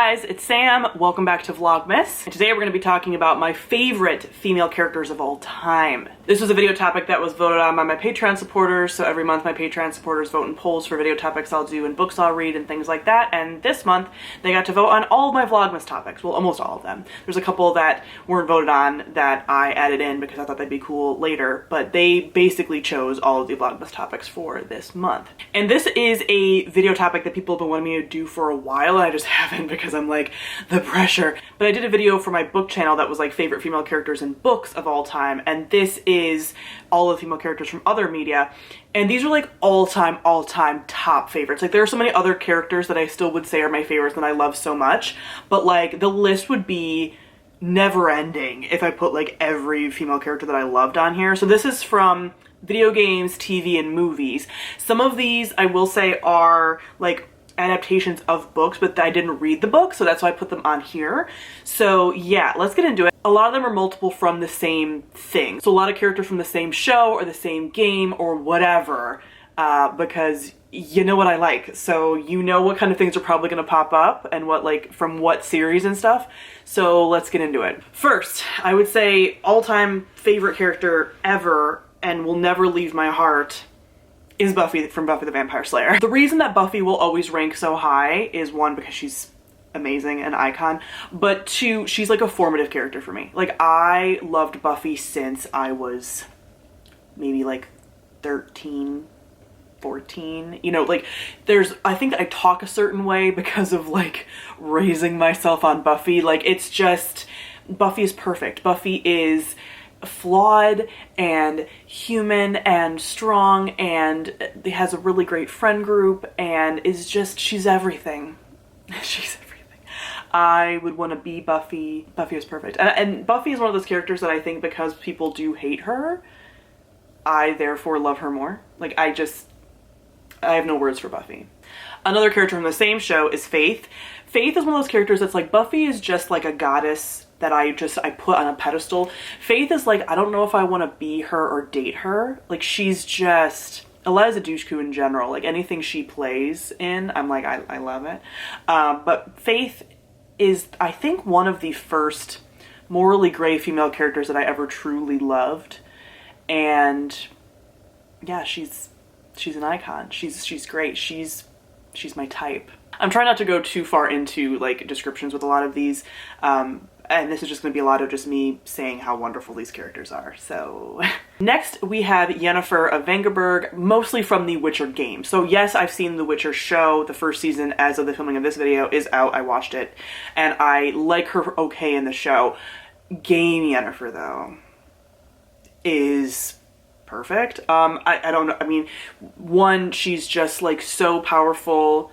guys, it's Sam. Welcome back to VLOGMAS. And today we're going to be talking about my favorite female characters of all time. This was a video topic that was voted on by my Patreon supporters, so every month my Patreon supporters vote in polls for video topics I'll do and books I'll read and things like that, and this month they got to vote on all of my VLOGMAS topics. Well, almost all of them. There's a couple that weren't voted on that I added in because I thought they'd be cool later, but they basically chose all of the VLOGMAS topics for this month. And this is a video topic that people have been wanting me to do for a while, and I just haven't because I'm like, the pressure. But I did a video for my book channel that was like favorite female characters in books of all time, and this is all of the female characters from other media. And these are like all-time top favorites. Like there are so many other characters that I still would say are my favorites and I love so much, but like the list would be never ending if I put like every female character that I loved on here. So this is from video games, TV, and movies. Some of these I will say are like adaptations of books, but I didn't read the book, so that's why I put them on here. So yeah, let's get into it. A lot of them are multiple from the same thing. So a lot of characters from the same show or the same game or whatever, because you know what I like. So you know what kind of things are probably going to pop up and what, like, from what series and stuff. So let's get into it. First, I would say all-time favorite character ever and will never leave my heart is Buffy from Buffy the Vampire Slayer. The reason that Buffy will always rank so high is one, because she's amazing, an icon, but two, she's like a formative character for me. Like I loved Buffy since I was maybe like 13, 14, you know, like I think I talk a certain way because of like raising myself on Buffy. Like it's just, Buffy is perfect. Buffy is flawed and human and strong and has a really great friend group and is just, she's everything. She's everything. I would want to be Buffy. Buffy is perfect. And Buffy is one of those characters that I think because people do hate her, I therefore love her more. Like I have no words for Buffy. Another character from the same show is Faith. Faith is one of those characters that's like, Buffy is just like a goddess that I put on a pedestal. Faith is like, I don't know if I want to be her or date her. Like she's just, Eliza Dushku in general, like anything she plays in, I'm like, I love it. But Faith is, I think, one of the first morally gray female characters that I ever truly loved. And yeah, she's an icon. She's great. She's my type. I'm trying not to go too far into like descriptions with a lot of these, and this is just going to be a lot of just me saying how wonderful these characters are. So next we have Yennefer of Vengerberg, mostly from the Witcher game. So yes, I've seen the Witcher show. The first season, as of the filming of this video, is out. I watched it and I like her okay in the show. Game Yennefer though is perfect. I don't know. I mean, one, she's just like so powerful.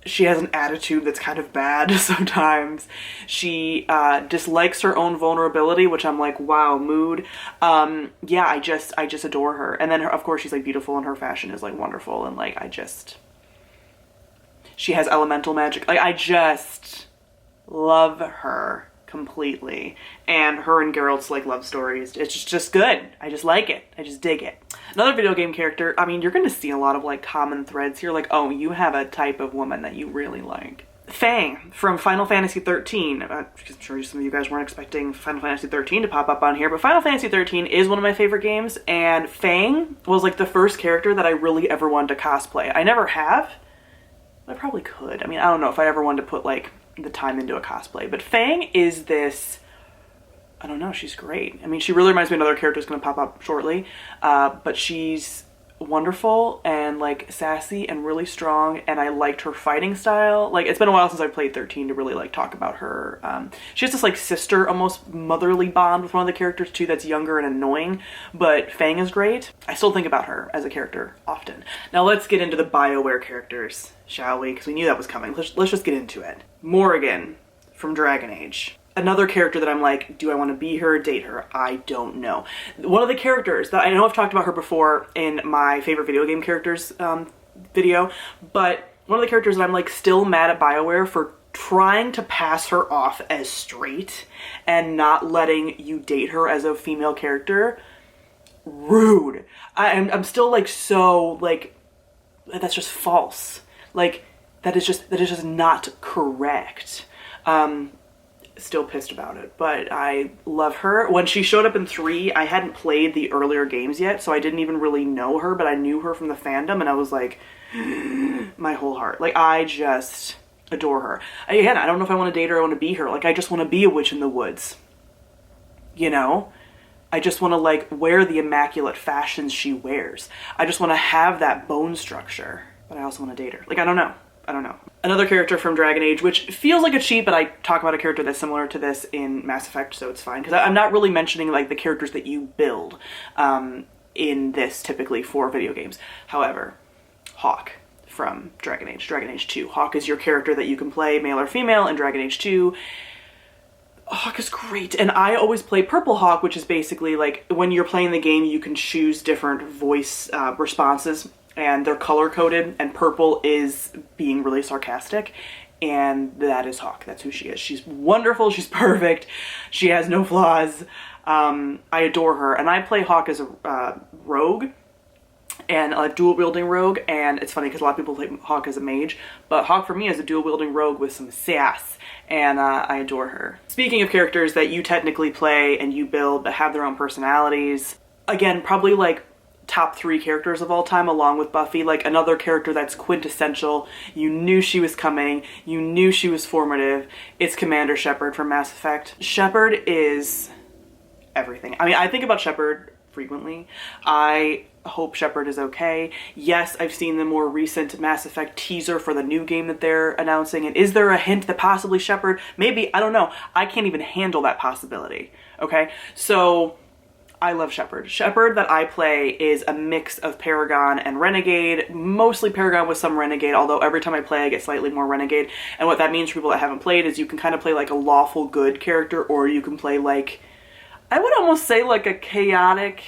She has an attitude that's kind of bad sometimes. She dislikes her own vulnerability, which I'm like, wow, mood. Yeah, I just adore her. And then of course she's like beautiful and her fashion is like wonderful and like she has elemental magic. Like I just love her completely. And her and Geralt's like love stories, it's just good. I just like it. I just dig it. Another video game character, I mean, you're going to see a lot of like common threads here, like, oh, you have a type of woman that you really like. Fang from Final Fantasy 13. I'm sure some of you guys weren't expecting Final Fantasy 13 to pop up on here, but Final Fantasy 13 is one of my favorite games, and Fang was like the first character that I really ever wanted to cosplay. I never have. I probably could. I mean, I don't know if I ever wanted to put like the time into a cosplay, but Fang is this, I don't know, she's great. I mean, she really reminds me of another character who's going to pop up shortly, but she's wonderful and like sassy and really strong, and I liked her fighting style. Like it's been a while since I played 13 to really like talk about her. She has this like sister, almost motherly bond with one of the characters too that's younger and annoying, but Fang is great. I still think about her as a character often. Now let's get into the BioWare characters, shall we? Because we knew that was coming. Let's just get into it. Morrigan from Dragon Age. Another character that I'm like, do I want to be her or date her? I don't know. One of the characters that I know I've talked about her before in my favorite video game characters video, but one of the characters that I'm like still mad at BioWare for trying to pass her off as straight and not letting you date her as a female character. Rude. I'm still like so like, that's just false. Like that is just not correct. Still pissed about it, but I love her. When she showed up in 3, I hadn't played the earlier games yet, so I didn't even really know her, but I knew her from the fandom, and I was like, my whole heart. Like, I just adore her. Again, I don't know if I want to date her or I want to be her. Like, I just want to be a witch in the woods. You know? I just want to, like, wear the immaculate fashions she wears. I just want to have that bone structure, but I also want to date her. Like, I don't know. Another character from Dragon Age, which feels like a cheat, but I talk about a character that's similar to this in Mass Effect, so it's fine. Because I'm not really mentioning, like, the characters that you build in this, typically, for video games. However, Hawk from Dragon Age 2. Hawk is your character that you can play, male or female, in Dragon Age 2. Hawk is great, and I always play Purple Hawk, which is basically, like, when you're playing the game, you can choose different voice responses, and they're color-coded, and purple is being really sarcastic, and that is Hawk. That's who she is. She's wonderful, she's perfect, she has no flaws. I adore her, and I play Hawk as a rogue, and a dual-wielding rogue, and it's funny because a lot of people play Hawk as a mage, but Hawk for me is a dual-wielding rogue with some sass, and I adore her. Speaking of characters that you technically play and you build but have their own personalities, again, probably like top 3 characters of all time along with Buffy. Like, another character that's quintessential, you knew she was coming, you knew she was formative, it's Commander Shepard from Mass Effect. Shepard is everything. I mean, I think about Shepard frequently. I hope Shepard is okay. Yes, I've seen the more recent Mass Effect teaser for the new game that they're announcing, and is there a hint that possibly Shepard, maybe, I don't know. I can't even handle that possibility, okay? So I love Shepard. Shepard that I play is a mix of Paragon and Renegade, mostly Paragon with some Renegade, although every time I play I get slightly more Renegade. And what that means for people that haven't played is you can kind of play like a lawful good character, or you can play like, I would almost say like a chaotic,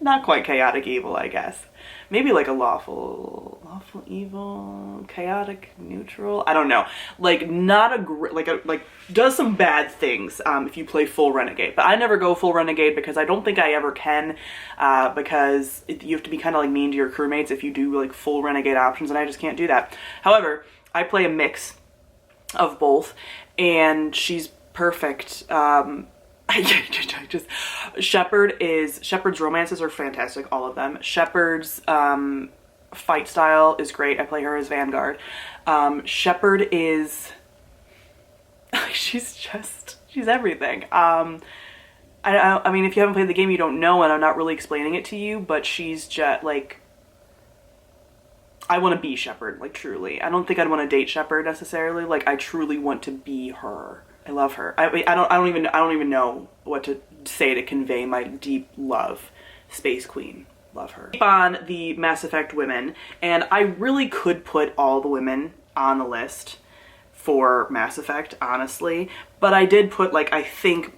not quite chaotic evil, I guess. Maybe like a lawful evil, chaotic neutral. I don't know. Like not a like does some bad things if you play full Renegade. But I never go full Renegade because I don't think I ever can. Because you have to be kind of like mean to your crewmates if you do like full Renegade options, and I just can't do that. However, I play a mix of both, and she's perfect. Shepard's romances are fantastic, all of them. Shepard's fight style is great. I play her as Vanguard. Shepard is, she's everything. I mean, if you haven't played the game, you don't know, and I'm not really explaining it to you, but she's just like, I want to be Shepard, like truly. I don't think I'd want to date Shepard necessarily. Like, I truly want to be her. I love her. I mean, I don't even know what to say to convey my deep love. Space Queen. Love her. Keep on the Mass Effect women, and I really could put all the women on the list for Mass Effect, honestly, but I did put like, I think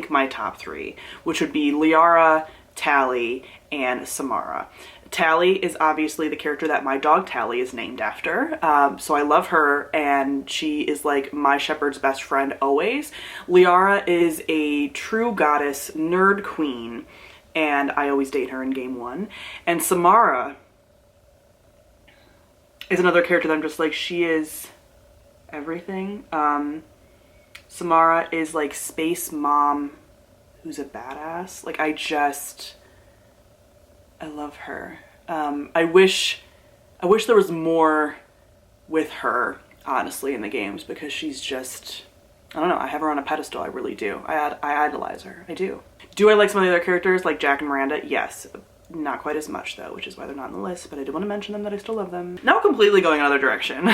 my top 3, which would be Liara, Tali, and Samara. Tali is obviously the character that my dog Tali is named after, so I love her, and she is like my Shepard's best friend always. Liara is a true goddess, nerd queen, and I always date her in game 1. And Samara is another character that I'm just like, she is everything. Samara is like space mom who's a badass. Like, I love her. I wish there was more with her, honestly, in the games, because she's just, I don't know, I have her on a pedestal, I really do. I idolize her, I do. Do I like some of the other characters, like Jack and Miranda? Yes. Not quite as much, though, which is why they're not on the list, but I did want to mention them, that I still love them. Now completely going another direction.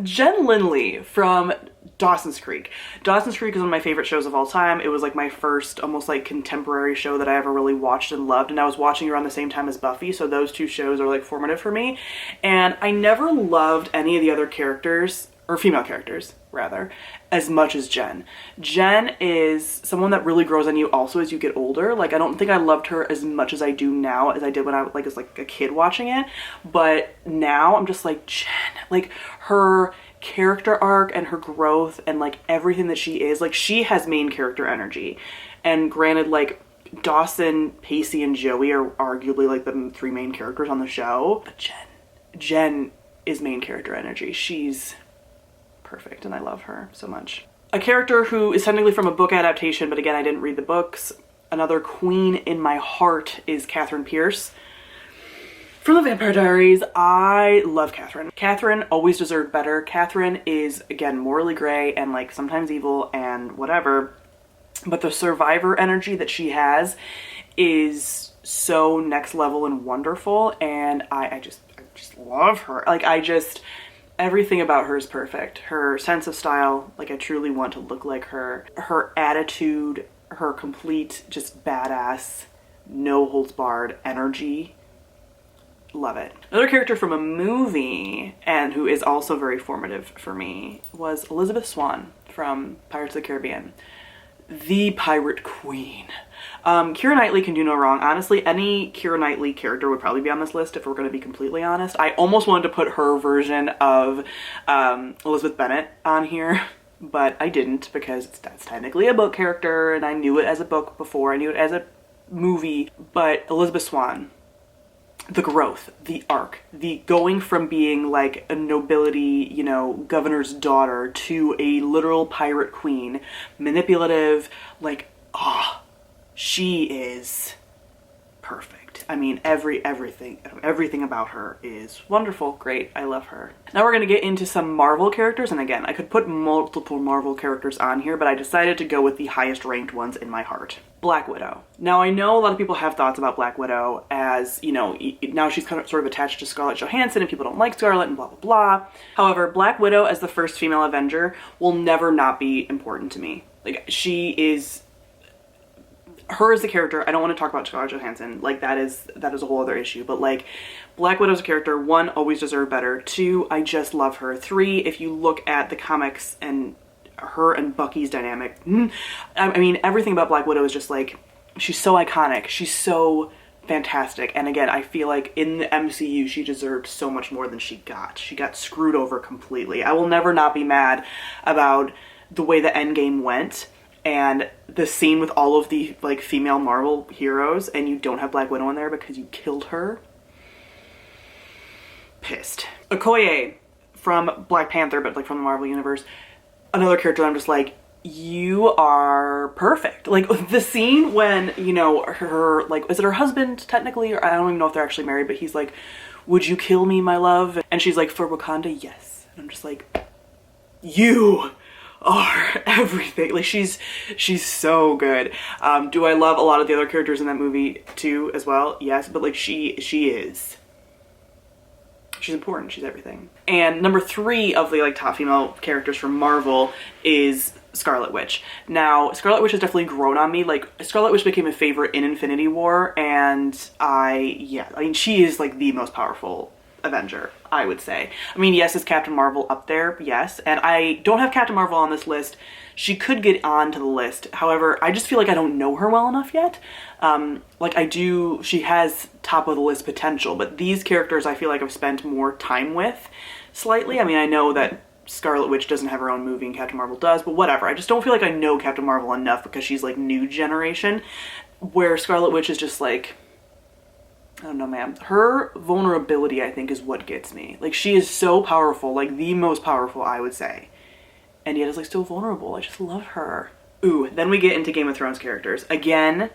Jen Lindley from Dawson's Creek. Dawson's Creek is one of my favorite shows of all time. It was like my first almost like contemporary show that I ever really watched and loved, and I was watching around the same time as Buffy, so those two shows are like formative for me. And I never loved any of the other characters, or female characters rather, as much as Jen. Jen is someone that really grows on you also as you get older. Like, I don't think I loved her as much as I do now as I did when I was like a kid watching it, but now I'm just like, Jen, like her character arc and her growth and like everything that she is, like she has main character energy. And granted, like Dawson, Pacey, and Joey are arguably like the 3 main characters on the show, but Jen is main character energy. She's perfect, and I love her so much. A character who is technically from a book adaptation, but again, I didn't read the books. Another queen in my heart is Catherine Pierce. From the Vampire Diaries, I love Catherine. Catherine always deserved better. Catherine is, again, morally gray and like sometimes evil and whatever, but the survivor energy that she has is so next level and wonderful, and I just love her. Like, everything about her is perfect. Her sense of style, like I truly want to look like her. Her attitude, her complete just badass, no holds barred energy. Love it. Another character from a movie and who is also very formative for me was Elizabeth Swann from Pirates of the Caribbean. The Pirate Queen. Keira Knightley can do no wrong. Honestly, any Keira Knightley character would probably be on this list if we're going to be completely honest. I almost wanted to put her version of Elizabeth Bennet on here, but I didn't because that's technically a book character and I knew it as a book before. I knew it as a movie, but Elizabeth Swann, the growth, the arc, the going from being like a nobility, you know, governor's daughter to a literal pirate queen, manipulative, like, she is perfect. I mean, everything about her is wonderful, great, I love her. Now we're gonna get into some Marvel characters, and again, I could put multiple Marvel characters on here, but I decided to go with the highest ranked ones in my heart. Black Widow. Now I know a lot of people have thoughts about Black Widow as, you know, now she's kind of sort of attached to Scarlett Johansson and people don't like Scarlett and blah blah blah. However, Black Widow as the first female Avenger will never not be important to me. Like, she is, her as a character, I don't want to talk about Scarlett Johansson, like that is a whole other issue, but like Black Widow's a character, 1, always deserved better, 2, I just love her, 3, if you look at the comics and her and Bucky's dynamic, I mean, everything about Black Widow is just like, she's so iconic, she's so fantastic, and again, I feel like in the MCU she deserved so much more than she got. She got screwed over completely. I will never not be mad about the way the Endgame went and the scene with all of the like female Marvel heroes and you don't have Black Widow in there because you killed her. Pissed. Okoye from Black Panther, but like from the Marvel universe, another character I'm just like, you are perfect. Like the scene when, you know, her, like, is it her husband technically, or I don't even know if they're actually married, but he's like, would you kill me, my love? And she's like, for Wakanda, yes. And I'm just like, you are everything. Like, she's so good. Do I love a lot of the other characters in that movie too as well? Yes, but like she's important. She's everything. And number 3 of the like top female characters from Marvel is Scarlet Witch. Now, Scarlet Witch has definitely grown on me. Like, Scarlet Witch became a favorite in Infinity War, and I mean, she is like the most powerful Avenger, I would say. I mean, yes, is Captain Marvel up there? Yes. And I don't have Captain Marvel on this list. She could get onto the list. However, I just feel like I don't know her well enough yet. Like I do, she has top of the list potential, but these characters I feel like I've spent more time with slightly. I mean, I know that Scarlet Witch doesn't have her own movie and Captain Marvel does, but whatever. I just don't feel like I know Captain Marvel enough because she's like new generation, where Scarlet Witch is just like, I don't know, man. Her vulnerability, I think, is what gets me. Like, she is so powerful, like the most powerful, I would say. And yet is like still vulnerable. I just love her. Ooh, then we get into Game of Thrones characters. Again,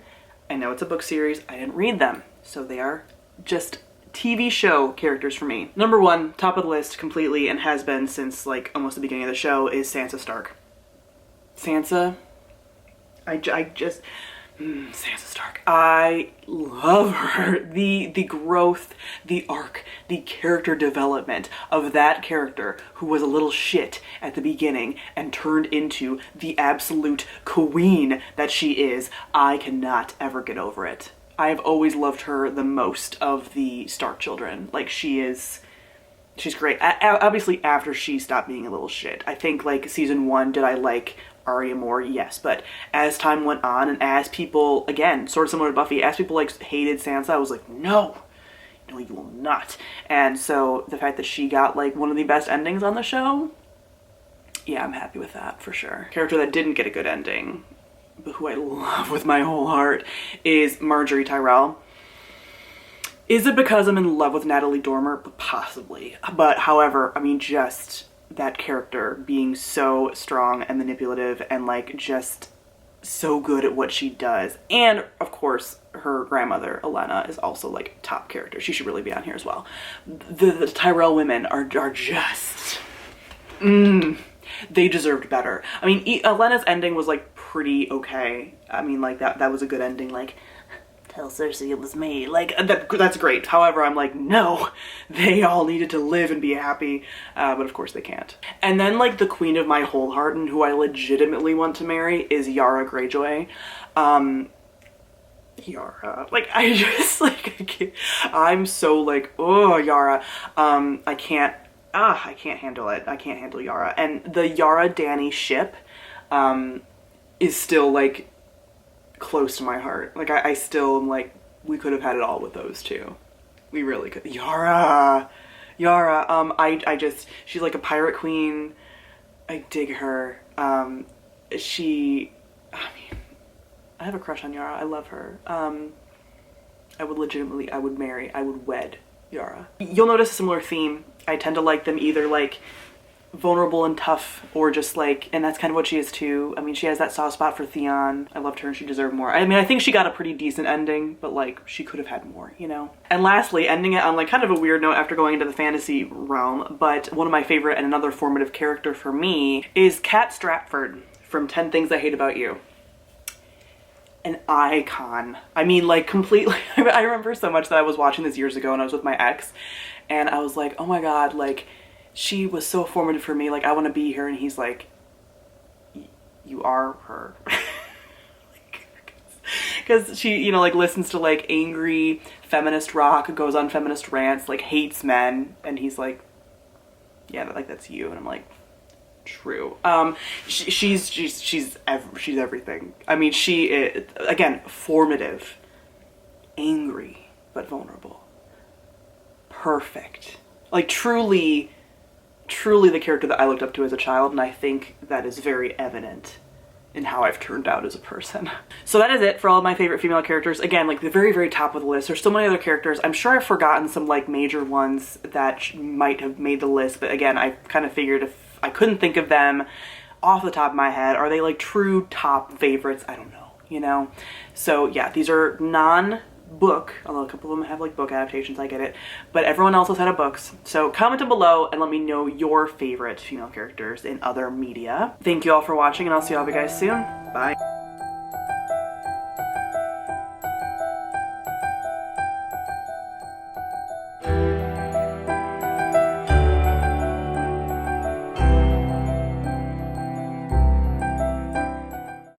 I know it's a book series. I didn't read them. So they are just TV show characters for me. Number 1, top of the list completely, and has been since like almost the beginning of the show, is Sansa Stark. Sansa, Sansa Stark. I love her. The growth, the arc, the character development of that character who was a little shit at the beginning and turned into the absolute queen that she is. I cannot ever get over it. I have always loved her the most of the Stark children. Like, she's great. Obviously, after she stopped being a little shit. I think, like, season 1, did I like Arya more? Yes. But as time went on and as people, again, sort of similar to Buffy, as people, like, hated Sansa, I was like, no, you will not. And so the fact that she got, like, one of the best endings on the show, yeah, I'm happy with that, for sure. Character that didn't get a good ending, but who I love with my whole heart, is Marjorie Tyrell. Is it because I'm in love with Natalie Dormer? Possibly. But however, I mean, just that character being so strong and manipulative and like just so good at what she does. And of course her grandmother Elena is also like top character. She should really be on here as well. The Tyrell women are just they deserved better. I mean, Elena's ending was like pretty okay. I mean, like that was a good ending, like tell Cersei it was me, like that's great. However, I'm like, no, they all needed to live and be happy, but of course they can't. And then like the queen of my whole heart and who I legitimately want to marry is Yara Greyjoy. Yara, like I just like I'm so like, oh, Yara, I can't handle it. I can't handle Yara. And the Yara Dany ship is still like close to my heart. Like I still am like, we could have had it all with those two. We really could. Yara, I just, she's like a pirate queen. I dig her. I mean, I have a crush on Yara. I love her. I would wed Yara. You'll notice a similar theme. I tend to like them either like vulnerable and tough, or just like, and that's kind of what she is too. I mean, she has that soft spot for Theon. I loved her and she deserved more. I mean, I think she got a pretty decent ending, but like she could have had more, you know? And lastly, ending it on like kind of a weird note after going into the fantasy realm, but one of my favorite and another formative character for me is Cat Stratford from 10 Things I Hate About You. An icon. I mean, like completely, I remember so much that I was watching this years ago and I was with my ex and I was like, oh my God, like she was so formative for me. Like I want to be here. And he's like, you are her. Because she, you know, like listens to like angry feminist rock, goes on feminist rants, like hates men. And he's like, yeah, like that's you. And I'm like, true. She's everything. I mean, she is, again, formative, angry, but vulnerable. Perfect. Like truly the character that I looked up to as a child, and I think that is very evident in how I've turned out as a person. So that is it for all of my favorite female characters. Again, like the very, very top of the list. There's so many other characters. I'm sure I've forgotten some like major ones that might have made the list, but again, I kind of figured if I couldn't think of them off the top of my head, are they like true top favorites? I don't know, you know? So yeah, these are non-book, although a couple of them have like book adaptations, I get it, but everyone else has had books. So comment down below and let me know your favorite female characters in other media. Thank you all for watching and I'll see all of you guys soon. Bye.